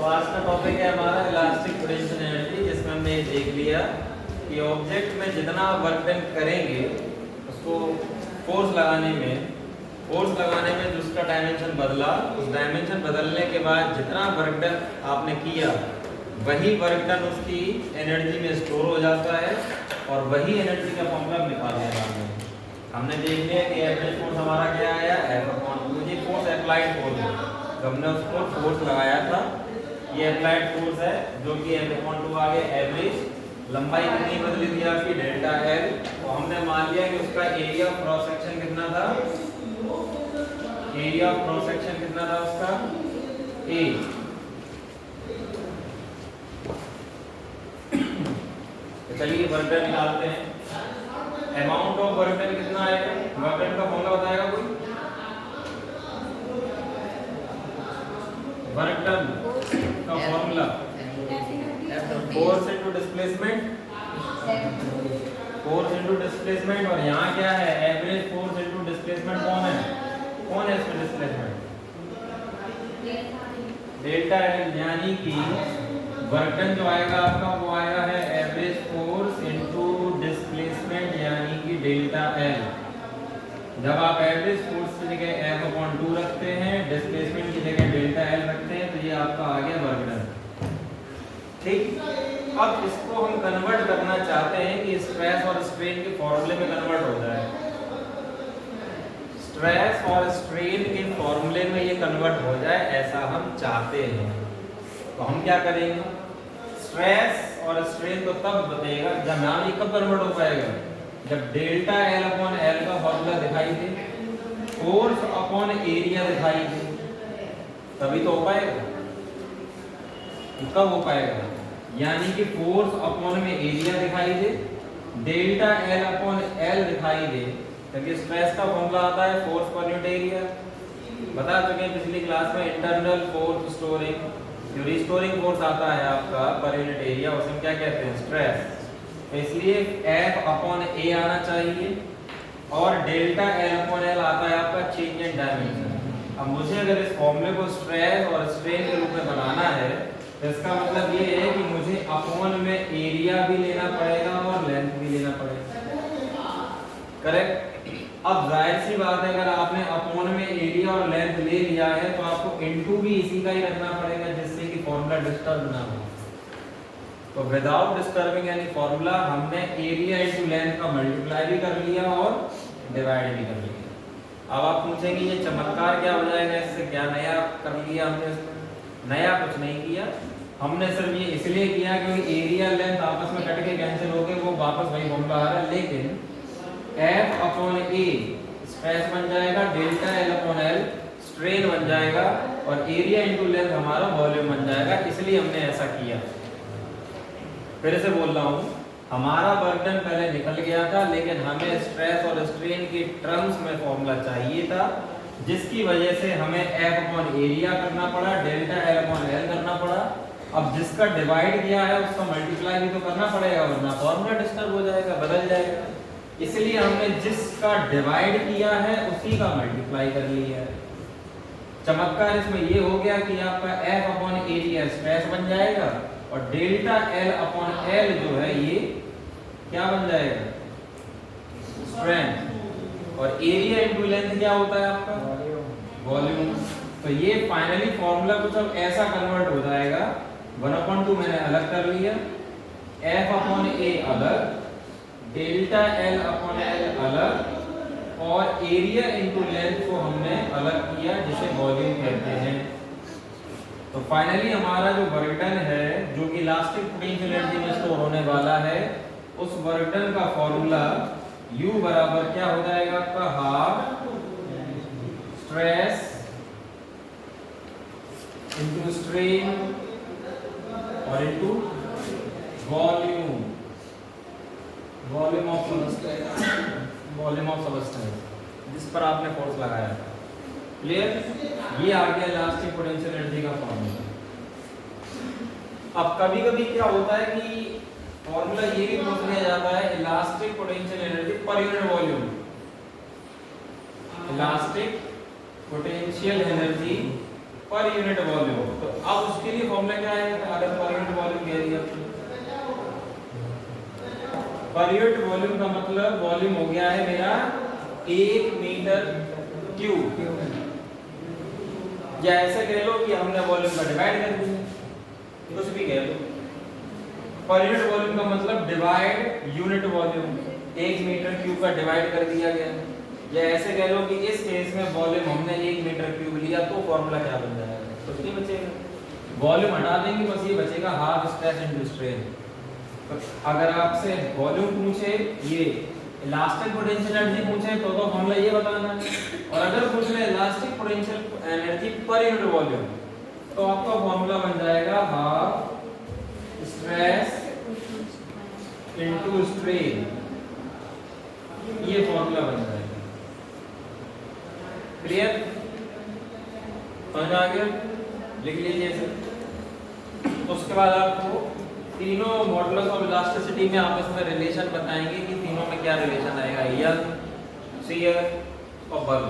तो आज का टॉपिक है हमारा इलास्टिक पोटेंशियल एनर्जी, जिसमें हमने ये देख लिया कि ऑब्जेक्ट में जितना वर्क डन करेंगे उसको फोर्स लगाने में जो उसका डायमेंशन बदला, उस डायमेंशन बदलने के बाद जितना वर्क डन आपने किया वही वर्क डन उसकी एनर्जी में स्टोर हो जाता है और वही एनर्जी का फॉर्मूला निकाल लिया हमने देख लिया कि एवरेज फोर्स हमारा क्या आया F/2 जी। फोर्स अप्लाइड फोर्स है, हमने उसको फोर्स लगाया था, ये अप्लाइड फोर्स है जो कि F/2 आ गया एवरेज। लंबाई कितनी बदली थी आपकी डेल्टा एल, तो हमने मान लिया कि उसका एरिया ऑफ क्रॉस सेक्शन कितना था, एरिया ऑफ क्रॉस सेक्शन कितना था उसका ए। तो चलिए वर्क डन निकालते हैं। अमाउंट ऑफ वर्क डन कितना आएगा, वर्क डन का फॉर्मूला बताएगा कोई? वर्क डन का formula force into displacement, force into displacement. और यहाँ क्या है, एवरेज फोर्स इनटू डिस्प्लेसमेंट कौन है इसमें डिस्प्लेसमेंट? डेल्टा एल, यानी कि वर्क डन जो आएगा आपका वो आएगा है एवरेज फोर्स इनटू डिस्प्लेसमेंट यानी कि डेल्टा एल। जब आप एवरेज फोर्स की जगह F/2 रखते हैं, डिस्प्लेसमेंट की जगह डेल्टा एल रखते हैं, तो ये आपका आ गया वर्क डन। ठीक, अब इसको हम कन्वर्ट करना चाहते हैं कि स्ट्रेस और स्ट्रेन के फॉर्मूले में कन्वर्ट हो जाए। स्ट्रेस और स्ट्रेन के फॉर्मूले में ये कन्वर्ट हो जाए, ऐसा हम चाहते हैं। तो हम क्या करेंगे, स्ट्रेस और स्ट्रेन तो तब बतेगा जब यहाँ ये कब कन्वर्ट हो पाएगा, जब डेल्टा एल अपॉन एल का फॉर्मूला दिखाई दे, फोर्स अपॉन एरिया दिखाई दे, तभी तो हो पाएगा। कब हो पाएगा, यानी कि फोर्स अपॉन में एरिया दिखाई दे, डेल्टा एल अपॉन एल दिखाई दे, क्योंकि स्ट्रेस का फॉर्मूला आता है फोर्स पर यूनिट एरिया। बता चुके हैं पिछली क्लास में, इंटरनल फोर्स स्टोरिंग, जो रिस्टोरिंग फोर्स आता है आपका पर यूनिट एरिया, उसे हम क्या कहते हैं, स्ट्रेस। तो इसलिए F/A आना चाहिए और डेल्टा एल अपॉन एल आता है आपका चेंज इन डायमेंशन। अब मुझे अगर इस फॉर्मूले को स्ट्रेस और स्ट्रेन के रूप में बनाना है, तो इसका मतलब ये है कि मुझे अपॉन में एरिया भी लेना पड़ेगा और लेंथ भी लेना पड़ेगा, करेक्ट। अब जाहिर सी बात है, अगर आपने अपॉन में एरिया और लेंथ ले लिया है तो आपको इनटू भी इसी का ही रखना पड़ेगा, जिससे कि फॉर्मूला डिस्टर्ब ना हो। तो विदाउट डिस्टर्बिंग यानी फॉर्मूला हमने एरिया इनटू लेंथ का मल्टीप्लाई भी कर लिया और डिवाइड भी कर लिया। अब आप पूछेंगे ये चमत्कार क्या हो जाएगा, इससे क्या नया कर लिया हमने? नया कुछ नहीं किया, हमने सिर्फ ये इसलिए किया क्योंकि एरिया लेंथ आपस में कट के कैंसिल हो गए, वो वापस वही फॉर्मूला आ रहा है। लेकिन F/A स्ट्रेस बन जाएगा, delta L upon L strain बन जाएगा और एरिया इनटू लेंथ हमारा वॉल्यूम बन जाएगा, इसलिए हमने ऐसा किया। फिर से बोल रहा हूँ, हमारा वर्क डन पहले निकल गया था, लेकिन हमें स्ट्रेस और स्ट्रेन के टर्म्स में फॉर्मूला चाहिए था, जिसकी वजह से हमें F/एरिया करना पड़ा, डेल्टा एल अपॉन एल करना पड़ा। अब जिसका डिवाइड किया है उसका मल्टीप्लाई भी तो करना पड़ेगा, वरना फॉर्मूला डिस्टर्ब हो जाएगा, बदल जाएगा। इसलिए हमने जिसका डिवाइड किया है उसी का मल्टीप्लाई कर लिया है। चमत्कार इसमें ये हो गया कि आपका F/एरिया स्ट्रेस बन जाएगा और डेल्टा एल अपॉन एल जो है ये क्या बन जाएगा, स्ट्रेन। और एरिया इनटू लेंथ क्या होता है आपका, वॉल्यूम। तो ये फाइनली फॉर्मूला कुछ अब ऐसा कन्वर्ट हो जाएगा, 1/2 मैंने अलग कर लिया, F/A अलग, डेल्टा एल अपॉन एल अलग और एरिया इनटू लेंथ को हमने अलग किया, जिसे वॉल्यूम कहते हैं। तो फाइनली हमारा जो वर्क डन है, जो कि इलास्टिक पोटेंशियल एनर्जी में स्टोर होने वाला है, उस वर्क डन का फॉर्मूला U बराबर क्या हो जाएगा आपका, हाफ स्ट्रेस इनटू स्ट्रेन और into volume, volume of substance जिस पर आपने फोर्स लगाया था। क्लियर? ये आ गया इलास्टिक पोटेंशियल एनर्जी का फॉर्मूला। अब कभी कभी क्या होता है कि फॉर्मूला ये भी पूछ लिया जाता है, elastic potential energy per unit volume, elastic potential energy per unit volume. तो अब उसके लिए फॉर्मूला क्या है अगर पर यूनिट वॉल्यूम कह दिया तो? पर यूनिट वॉल्यूम का मतलब वॉल्यूम हो गया है मेरा 1 मीटर क्यूब, या ऐसे कह लो कि हमने वॉल्यूम का डिवाइड कर दिया, कुछ भी कह लो। पर यूनिट वॉल्यूम का मतलब divide unit volume, 1 metre cube का डिवाइड कर दिया गया। या ऐसे कह लो कि इस केस में वॉल्यूम हमने 1 मीटर क्यूब लिया तो फॉर्मूला क्या बन जाएगा? कुछ नहीं बचेगा, वॉल्यूम हटा देंगे, बस ये बचेगा हाफ स्ट्रेस इनटू स्ट्रेन। तो अगर आपसे वॉल्यूम पूछे, ये इलास्टिक पोटेंशियल एनर्जी पूछे तो फॉर्मूला ये बताना है, और अगर पूछ ले elastic potential energy per unit volume तो आपका फॉर्मूला बन जाएगा हाफ स्ट्रेस इनटू स्ट्रेन, ये फॉर्मूला बन जाएगा। क्लियर? समझ आ गया? लिख लीजिए इसे। तो उसके बाद आपको तीनों मॉडल्स ऑफ इलास्टिसिटी में आपस में रिलेशन बताएंगे कि तीनों में क्या रिलेशन आएगा, यल, शियर और बल।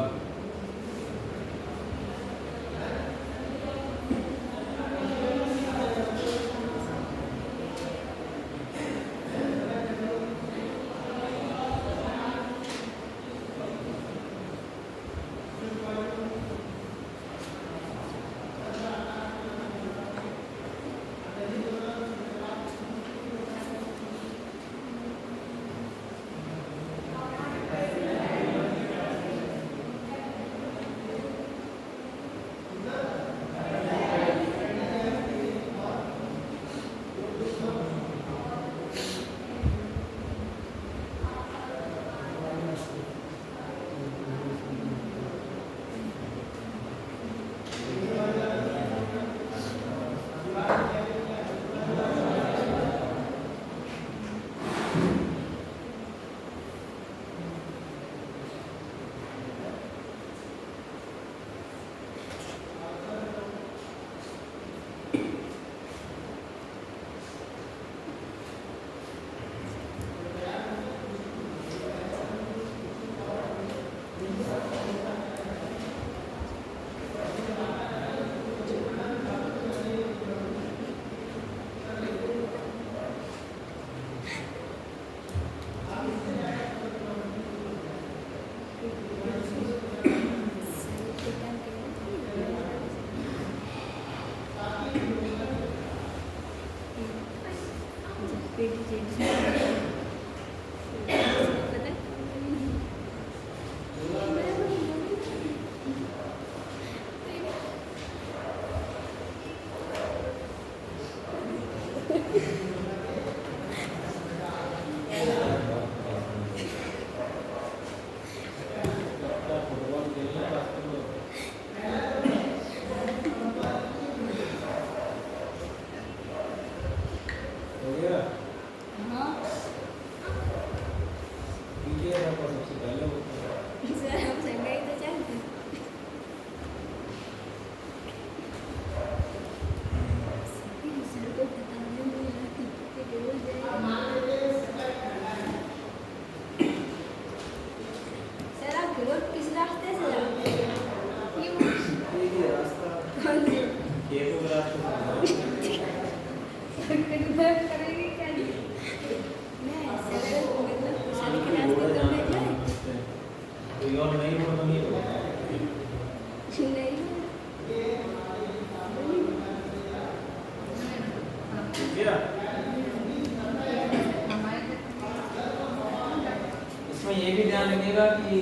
इसमें ये भी ध्यान रखिएगा कि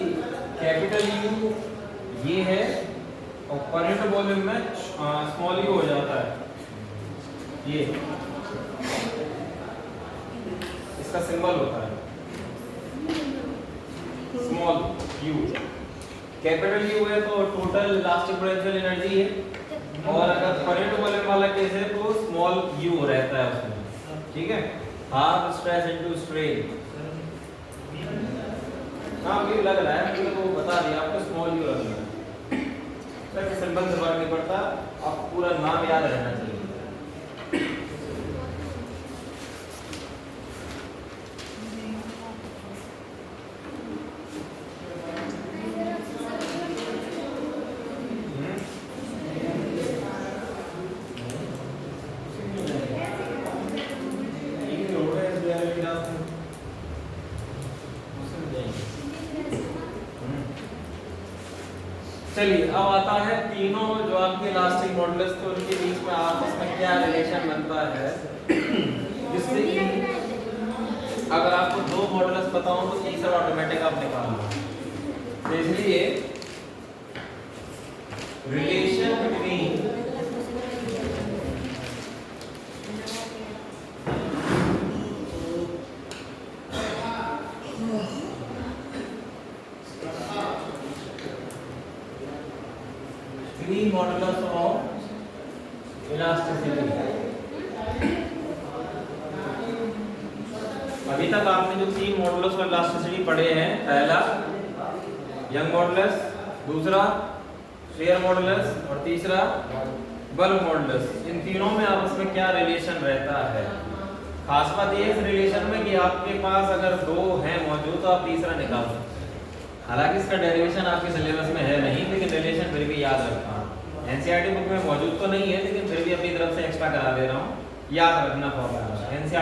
कैपिटल यू ये है और पर यूनिट वॉल्यूम में स्मॉल यू हो जाता है, ये इसका सिंबल होता है स्मॉल यू। कैपिटल यू है तो टोटल इलास्टिक पोटेंशियल एनर्जी है, और अगर पर यूनिट वॉल्यूम वाला केस है तो स्मॉल यू रहता है उसमें, ठीक है। हाफ स्ट्रेस इनटू स्ट्रेन, हाँ मुझे लग रहा है, मुझे वो बता दिया आपको स्मॉल यू लग रहा है, वैसे सिंबल से फर्क नहीं पड़ता, आपको पूरा नाम याद रहना चाहिए। चलिए अब आता है तीनों जो आपके इलास्टिक मॉडुलस थे उनके बीच में आपस में क्या रिलेशन बनता है, जिससे कि अगर आपको दो मॉडुलस पता हो तो तीसरा ऑटोमेटिक आप निकाल लो। तो इसलिए relation between three modulus of elasticity। अभी तक आपने जो तीन मॉडुलस ऑफ इलास्टिसिटी पढ़े हैं, पहला यंग मॉडुलस, दूसरा शेयर मॉडुलस और तीसरा बल्क मॉडुलस, इन तीनों में आपस में क्या रिलेशन रहता है। खास बात ये इस रिलेशन में कि आपके पास अगर दो हैं मौजूद तो आप तीसरा निकाल सकते हैं। हालांकि इसका डेरिवेशन आपके सिलेबस में है नहीं, लेकिन रिलेशन फिर भी याद रखना। एनसीईआरटी बुक में मौजूद तो नहीं है, लेकिन फिर भी अपनी तरफ से एक्स्ट्रा करा दे रहा हूँ, याद रखना फॉर्मूला।